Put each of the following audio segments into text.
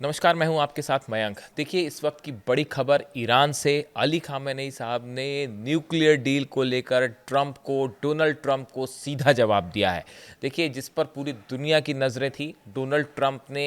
नमस्कार, मैं हूं आपके साथ मयंक। देखिए, इस वक्त की बड़ी खबर ईरान से। अली खामेनेई साहब ने न्यूक्लियर डील को लेकर डोनाल्ड ट्रंप को सीधा जवाब दिया है। देखिए, जिस पर पूरी दुनिया की नज़रें थी, डोनाल्ड ट्रंप ने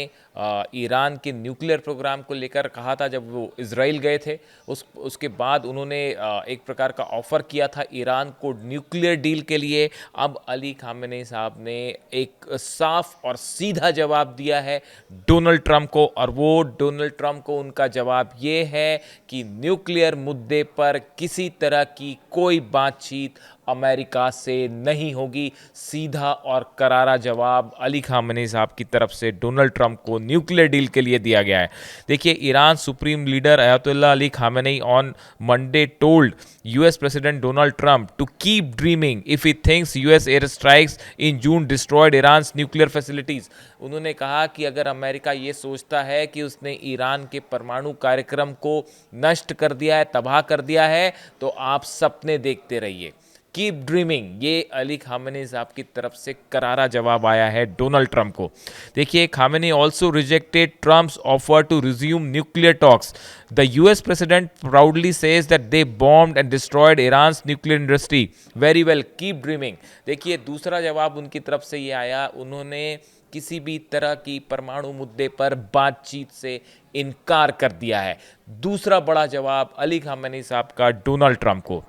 ईरान के न्यूक्लियर प्रोग्राम को लेकर कहा था जब वो इजराइल गए थे। उसके बाद उन्होंने एक प्रकार का ऑफ़र किया था ईरान को न्यूक्लियर डील के लिए। अब अली खामेनेई साहब ने एक साफ और सीधा जवाब दिया है डोनाल्ड ट्रंप को, और वो डोनाल्ड ट्रंप को उनका जवाब ये है कि न्यूक्लियर मुद्दे पर किसी तरह की कोई बातचीत अमेरिका से नहीं होगी। सीधा और करारा जवाब अली खामेनेई साहब की तरफ से डोनाल्ड ट्रंप को न्यूक्लियर डील के लिए दिया गया है। देखिए, Iran supreme leader Ayatollah Ali Khamenei on Monday told US president Donald Trump to keep dreaming if he thinks US air strikes in June destroyed Iran's nuclear facilities. उन्होंने कहा कि अगर अमेरिका ये सोचता है कि उसने ईरान के परमाणु कार्यक्रम को नष्ट कर दिया है, तबाह कर दिया है, तो आप सपने देखते रहिए। कीप ड्रीमिंग, ये अली खामेनेई साहब की तरफ से करारा जवाब आया है डोनाल्ड ट्रंप को। देखिए, Khamenei also rejected Trump's offer to resume nuclear talks. The US president proudly says that they bombed and destroyed Iran's nuclear industry. Very well, keep dreaming. देखिए, दूसरा जवाब उनकी तरफ से ये आया, उन्होंने किसी भी तरह की परमाणु मुद्दे पर बातचीत से इनकार कर दिया है। दूसरा बड़ा जवाब अली खामेनेई साहब का डोनाल्ड ट्रंप को।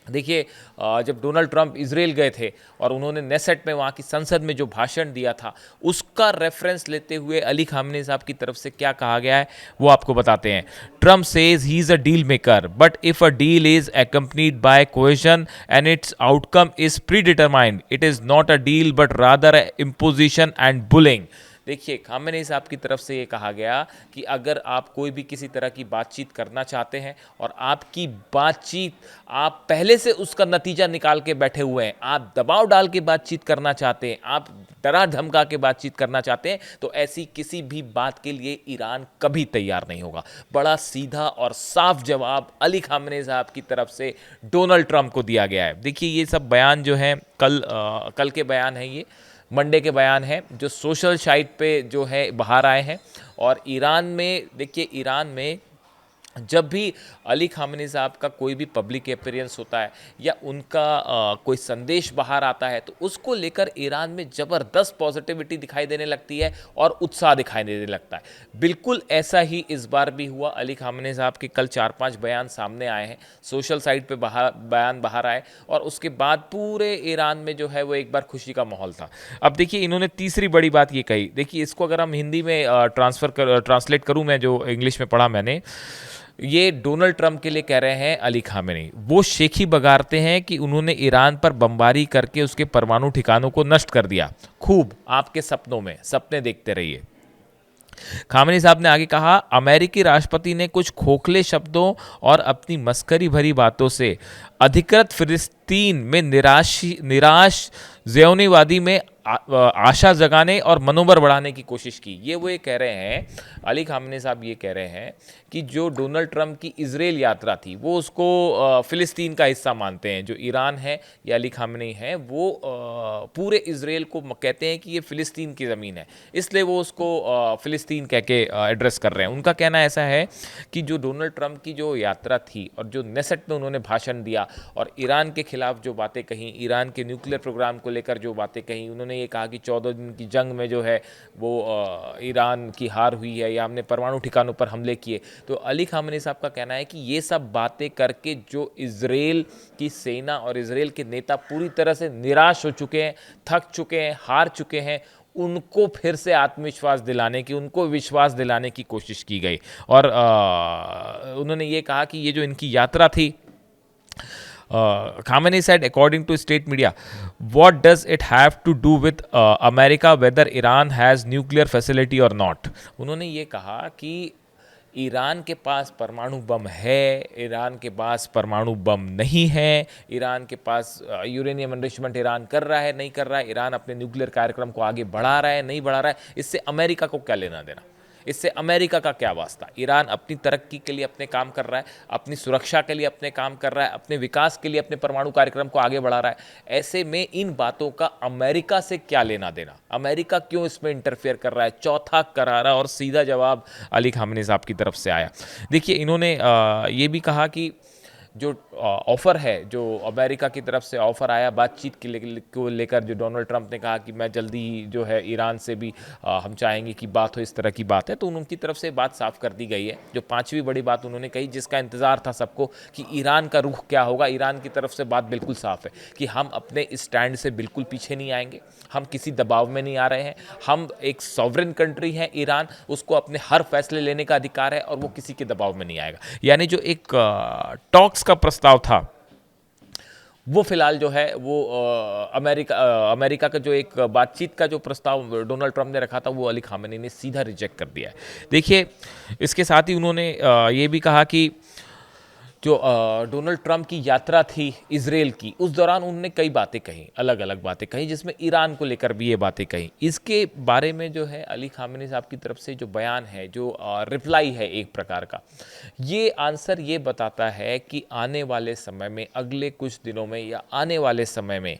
देखिए, जब डोनाल्ड ट्रंप इजराइल गए थे और उन्होंने नेसेट में, वहाँ की संसद में जो भाषण दिया था, उसका रेफरेंस लेते हुए अली खामेनेई साहब की तरफ से क्या कहा गया है वो आपको बताते हैं। Trump says he is a deal maker, but if a deal is accompanied by coercion and its outcome is predetermined, it is not a deal but rather imposition and bullying. देखिए, Khamenei साहब की तरफ से ये कहा गया कि अगर आप कोई भी किसी तरह की बातचीत करना चाहते हैं और आपकी बातचीत, आप पहले से उसका नतीजा निकाल के बैठे हुए हैं, आप दबाव डाल के बातचीत करना चाहते हैं, आप डरा धमका के बातचीत करना चाहते हैं, तो ऐसी किसी भी बात के लिए ईरान कभी तैयार नहीं होगा। बड़ा सीधा और साफ जवाब अली खामेनेई साहब की तरफ से डोनाल्ड ट्रंप को दिया गया है। देखिए, ये सब बयान जो है कल के बयान है, ये मंडे के बयान है जो सोशल साइट पे जो है बाहर आए हैं। और ईरान में, देखिए, ईरान में जब भी अली खामेनेई साहब का कोई भी पब्लिक अपीयरेंस होता है या उनका कोई संदेश बाहर आता है, तो उसको लेकर ईरान में ज़बरदस्त पॉजिटिविटी दिखाई देने लगती है और उत्साह दिखाई देने लगता है। बिल्कुल ऐसा ही इस बार भी हुआ। अली खामेनेई साहब के कल 4-5 बयान सामने आए हैं, सोशल साइट पे बयान बाहर आए, और उसके बाद पूरे ईरान में जो है वो एक बार खुशी का माहौल था। अब देखिए, इन्होंने तीसरी बड़ी बात ये कही। देखिए, इसको अगर हम हिंदी में ट्रांसलेट करूँ, मैं जो इंग्लिश में पढ़ा मैंने, ये डोनाल्ड ट्रंप के लिए कह रहे हैं अली खामेनेई। वो शेखी बगारते हैं कि उन्होंने ईरान पर बमबारी करके उसके परमाणु ठिकानों को नष्ट कर दिया। खूब, आपके सपनों में, सपने देखते रहिए। खामेनेई साहब ने आगे कहा, अमेरिकी राष्ट्रपति ने कुछ खोखले शब्दों और अपनी मस्करी भरी बातों से अधिकृत फिलिस्तीन में निराश ज़ियोनीवादी में आशा जगाने और मनोबल बढ़ाने की कोशिश की। वो ये कह रहे हैं, अली खामेनेई साहब ये कह रहे हैं कि जो डोनाल्ड ट्रंप की इजराइल यात्रा थी, वो उसको फ़िलिस्तीन का हिस्सा मानते हैं। जो ईरान है या अली खामेनेई है, वो पूरे इजराइल को कहते हैं कि ये फ़िलिस्तीन की ज़मीन है, इसलिए वो उसको फ़िलिस्तीन कह के एड्रेस कर रहे हैं। उनका कहना ऐसा है कि जो डोनाल्ड ट्रंप की जो यात्रा थी और जो नेसेट में उन्होंने भाषण दिया और ईरान के खिलाफ जो बातें कहीं, ईरान के न्यूक्लियर प्रोग्राम को लेकर जो बातें कहीं, उन्होंने ये कहा कि 14 दिन की जंग में जो है वो ईरान की हार हुई है या हमने परमाणु ठिकानों पर हमले किए। तो अली खामेनेई साहब का कहना है कि ये सब बातें करके जो इजराइल की सेना और इजराइल के नेता पूरी तरह से निराश हो चुके हैं, थक चुके हैं, हार चुके हैं, उनको फिर से आत्मविश्वास दिलाने की, उनको विश्वास दिलाने की कोशिश की गई। और उन्होंने ये कहा कि ये जो इनकी यात्रा थी, Khamenei said, according to state media, what does it have to do with America whether Iran has nuclear facility or not? उन्होंने ये कहा कि ईरान के पास परमाणु बम है, ईरान के पास परमाणु बम नहीं है, ईरान के पास यूरेनियम एनरिचमेंट ईरान कर रहा है, नहीं कर रहा है, ईरान अपने न्यूक्लियर कार्यक्रम को आगे बढ़ा रहा है, नहीं बढ़ा रहा है, इससे अमेरिका को क्या लेना देना। इससे अमेरिका का क्या वास्ता। ईरान अपनी तरक्की के लिए अपने काम कर रहा है, अपनी सुरक्षा के लिए अपने काम कर रहा है, अपने विकास के लिए अपने परमाणु कार्यक्रम को आगे बढ़ा रहा है। ऐसे में इन बातों का अमेरिका से क्या लेना देना, अमेरिका क्यों इसमें इंटरफेयर कर रहा है। चौथा करारा और सीधा जवाब अली खामेनी साहब की तरफ से आया। देखिए, इन्होंने ये भी कहा कि जो ऑफ़र है, जो अमेरिका की तरफ से ऑफ़र आया बातचीत को लेकर, जो डोनाल्ड ट्रंप ने कहा कि मैं जल्दी ही जो है ईरान से भी हम चाहेंगे कि बात हो, इस तरह की बात है, तो उनकी तरफ से बात साफ कर दी गई है। जो पांचवी बड़ी बात उन्होंने कही, जिसका इंतज़ार था सबको कि ईरान का रुख क्या होगा, ईरान की तरफ से बात बिल्कुल साफ है कि हम अपने स्टैंड से बिल्कुल पीछे नहीं आएंगे, हम किसी दबाव में नहीं आ रहे हैं, हम एक सॉवरेन कंट्री है ईरान, उसको अपने हर फैसले लेने का अधिकार है और वो किसी के दबाव में नहीं आएगा। यानी जो एक टॉक्स का प्रस्ताव था, वो फिलहाल जो है वो अमेरिका का जो एक बातचीत का जो प्रस्ताव डोनाल्ड ट्रंप ने रखा था, वो अली खामेनी ने सीधा रिजेक्ट कर दिया है। देखिए, इसके साथ ही उन्होंने ये भी कहा कि जो डोनाल्ड ट्रंप की यात्रा थी इजराइल की, उस दौरान उन्होंने कई बातें कही, अलग अलग बातें कही, जिसमें ईरान को लेकर भी ये बातें कही। इसके बारे में जो है अली खामेनी साहब की तरफ से जो बयान है, जो रिप्लाई है एक प्रकार का, ये आंसर ये बताता है कि आने वाले समय में, अगले कुछ दिनों में या आने वाले समय में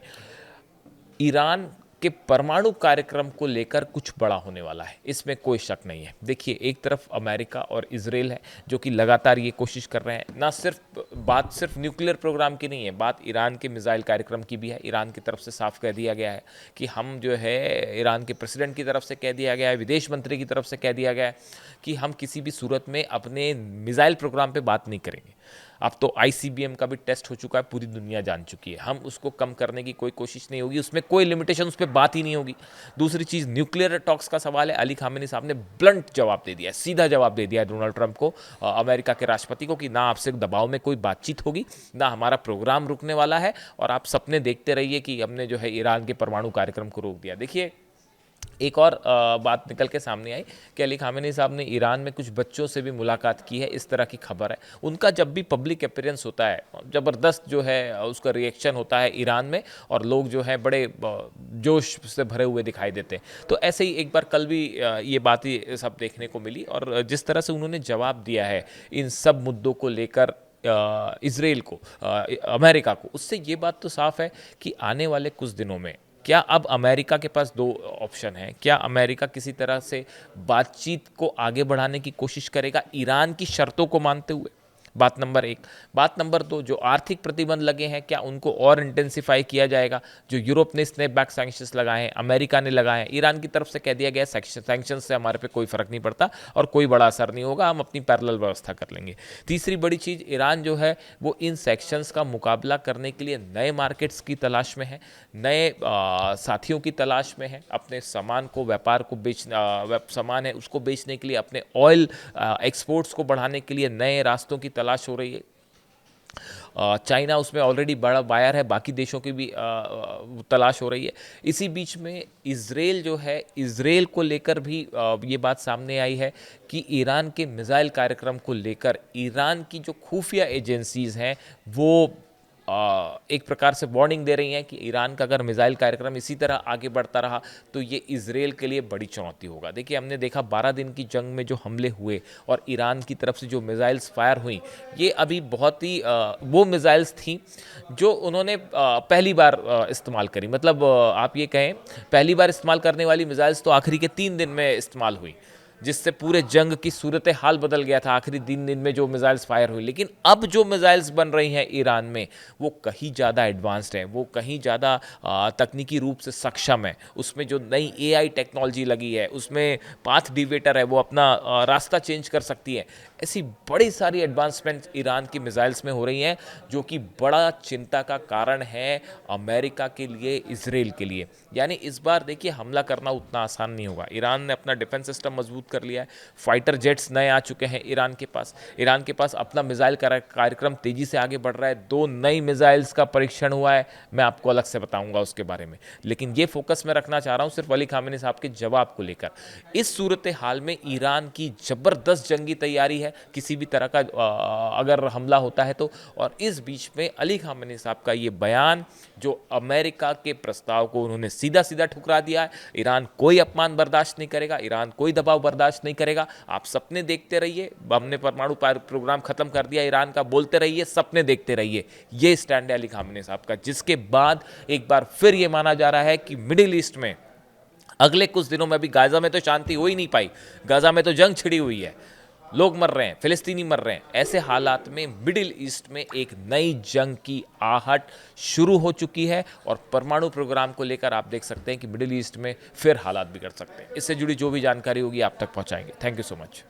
ईरान के परमाणु कार्यक्रम को लेकर कुछ बड़ा होने वाला है, इसमें कोई शक नहीं है। देखिए, एक तरफ अमेरिका और इजराइल है जो कि लगातार ये कोशिश कर रहे हैं, ना सिर्फ न्यूक्लियर प्रोग्राम की नहीं है, बात ईरान के मिसाइल कार्यक्रम की भी है। ईरान की तरफ से साफ कह दिया गया है कि हम जो है, ईरान के प्रेसिडेंट की तरफ से कह दिया गया है, विदेश मंत्री की तरफ से कह दिया गया है कि हम किसी भी सूरत में अपने मिसाइल प्रोग्राम पर बात नहीं करेंगे। अब तो आईसीबीएम का भी टेस्ट हो चुका है, पूरी दुनिया जान चुकी है, हम उसको कम करने की कोई कोशिश नहीं होगी, उसमें कोई लिमिटेशन, उस पर बात ही नहीं होगी। दूसरी चीज़, न्यूक्लियर टॉक्स का सवाल है, अली खामेनी साहब ने ब्लंट जवाब दे दिया, सीधा जवाब दे दिया डोनाल्ड ट्रंप को, अमेरिका के राष्ट्रपति को, कि ना आपसे दबाव में कोई बातचीत होगी, ना हमारा प्रोग्राम रुकने वाला है, और आप सपने देखते रहिए कि हमने जो है ईरान के परमाणु कार्यक्रम को रोक दिया। देखिए, एक और बात निकल के सामने आई कि अली खामेनी साहब ने ईरान में कुछ बच्चों से भी मुलाकात की है, इस तरह की खबर है। उनका जब भी पब्लिक अपीयरेंस होता है, ज़बरदस्त जो है उसका रिएक्शन होता है ईरान में, और लोग जो है बड़े जोश से भरे हुए दिखाई देते हैं। तो ऐसे ही एक बार कल भी ये बात ही सब देखने को मिली, और जिस तरह से उन्होंने जवाब दिया है इन सब मुद्दों को लेकर इजराइल को, अमेरिका को, उससे ये बात तो साफ है कि आने वाले कुछ दिनों में क्या अब अमेरिका के पास दो ऑप्शन हैं। क्या अमेरिका किसी तरह से बातचीत को आगे बढ़ाने की कोशिश करेगा ईरान की शर्तों को मानते हुए, बात नंबर एक। बात नंबर दो, जो आर्थिक प्रतिबंध लगे हैं, क्या उनको और इंटेंसिफाई किया जाएगा। जो यूरोप ने स्नैपबैक सैंक्शंस लगाए हैं, अमेरिका ने लगाए हैं, ईरान की तरफ से कह दिया गया सैंक्शंस से हमारे पे कोई फर्क नहीं पड़ता और कोई बड़ा असर नहीं होगा, हम अपनी पैरेलल व्यवस्था कर लेंगे। तीसरी बड़ी चीज़, ईरान जो है वो इन सैंक्शंस का मुकाबला करने के लिए नए मार्केट्स की तलाश में है, नए साथियों की तलाश में है, अपने सामान को, व्यापार को सामान है उसको बेचने के लिए, अपने ऑयल एक्सपोर्ट्स को बढ़ाने के लिए नए रास्तों की तलाश हो रही है। चाइना उसमें ऑलरेडी बड़ा बायर है, बाकी देशों की भी तलाश हो रही है। इसी बीच में इजराइल जो है, इजराइल को लेकर भी ये बात सामने आई है कि ईरान के मिसाइल कार्यक्रम को लेकर ईरान की जो खुफिया एजेंसीज हैं वो एक प्रकार से वार्निंग दे रही हैं कि ईरान का अगर मिसाइल कार्यक्रम इसी तरह आगे बढ़ता रहा तो ये इजराइल के लिए बड़ी चुनौती होगा। देखिए, हमने देखा 12 दिन की जंग में जो हमले हुए और ईरान की तरफ से जो मिसाइल्स फायर हुई, ये अभी बहुत ही वो मिसाइल्स थी जो उन्होंने पहली बार इस्तेमाल करी। मतलब आप ये कहें, पहली बार इस्तेमाल करने वाली मिसाइल्स तो आखिरी के 3 दिन में इस्तेमाल हुई, जिससे पूरे जंग की सूरत हाल बदल गया था आखिरी 3 दिन में जो मिसाइल्स फायर हुई। लेकिन अब जो मिसाइल्स बन रही हैं ईरान में, वो कहीं ज़्यादा एडवांस्ड है, वो कहीं ज़्यादा तकनीकी रूप से सक्षम है। उसमें जो नई एआई टेक्नोलॉजी लगी है, उसमें पाथ डिवेटर है, वो अपना रास्ता चेंज कर सकती है। ऐसी बड़ी सारी एडवांसमेंट ईरान की मिसाइल्स में हो रही हैं, जो कि बड़ा चिंता का कारण है अमेरिका के लिए, इजराइल के लिए। यानी इस बार देखिए, हमला करना उतना आसान नहीं होगा। ईरान ने अपना डिफेंस सिस्टम मजबूत कर लिया है, फाइटर जेट्स नए आ चुके हैं ईरान के पास। ईरान के पास अपना मिसाइल कार्यक्रम तेजी से आगे बढ़ रहा है। 2 नई मिसाइल्स का परीक्षण हुआ है, मैं आपको अलग से बताऊंगा उसके बारे में। लेकिन ये फोकस मैं रखना चाह रहा हूँ सिर्फ अली खामेनी साहब के जवाब को लेकर। इस सूरत हाल में ईरान की जबरदस्त जंगी तैयारी है किसी भी तरह का अगर हमला होता है तो। और इस बीच में अली खामेनी साहब का ये बयान, जो अमेरिका के प्रस्ताव को उन्होंने सीधा सीधा ठुकरा दिया है, ईरान कोई अपमान बर्दाश्त नहीं करेगा, ईरान कोई दबाव बर्दाश्त बर्दाश्त नहीं करेगा। आप सपने देखते रहिए, हमने परमाणु प्रोग्राम खत्म कर दिया ईरान का, बोलते रहिए, सपने देखते रहिए। ये स्टैंड है अली खामेनी साहब का, जिसके बाद एक बार फिर ये माना जा रहा है कि मिडिल ईस्ट में अगले कुछ दिनों में, अभी गाजा में तो शांति हो ही नहीं पाई, गाजा में तो जंग छिड़ी हुई है, लोग मर रहे हैं, फिलिस्तीनी मर रहे हैं। ऐसे हालात में मिडिल ईस्ट में एक नई जंग की आहट शुरू हो चुकी है और परमाणु प्रोग्राम को लेकर आप देख सकते हैं कि मिडिल ईस्ट में फिर हालात बिगड़ सकते हैं। इससे जुड़ी जो भी जानकारी होगी आप तक पहुंचाएंगे। Thank you so much.